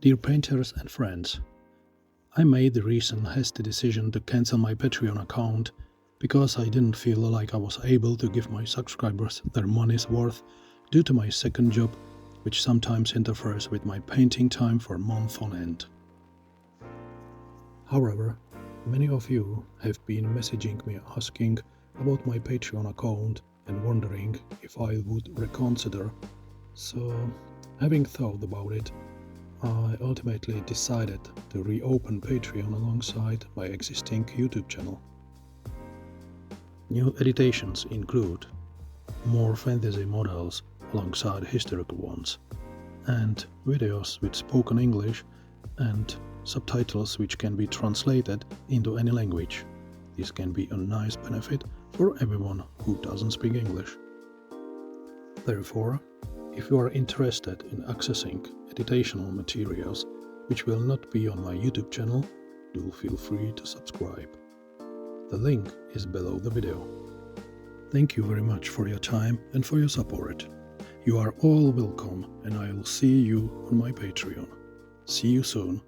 Dear painters and friends, I made the recent hasty decision to cancel my Patreon account because I didn't feel like I was able to give my subscribers their money's worth due to my second job, which sometimes interferes with my painting time for months on end. However, many of you have been messaging me asking about my Patreon account and wondering if I would reconsider, so having thought about it, I ultimately decided to reopen Patreon alongside my existing YouTube channel. New editations include more fantasy models alongside historical ones, and videos with spoken English and subtitles which can be translated into any language. This can be a nice benefit for everyone who doesn't speak English. Therefore, if you are interested in accessing editational materials which will not be on my YouTube channel, do feel free to subscribe. The link is below the video. Thank you very much for your time and for your support. You are all welcome, and I will see you on my Patreon. See you soon.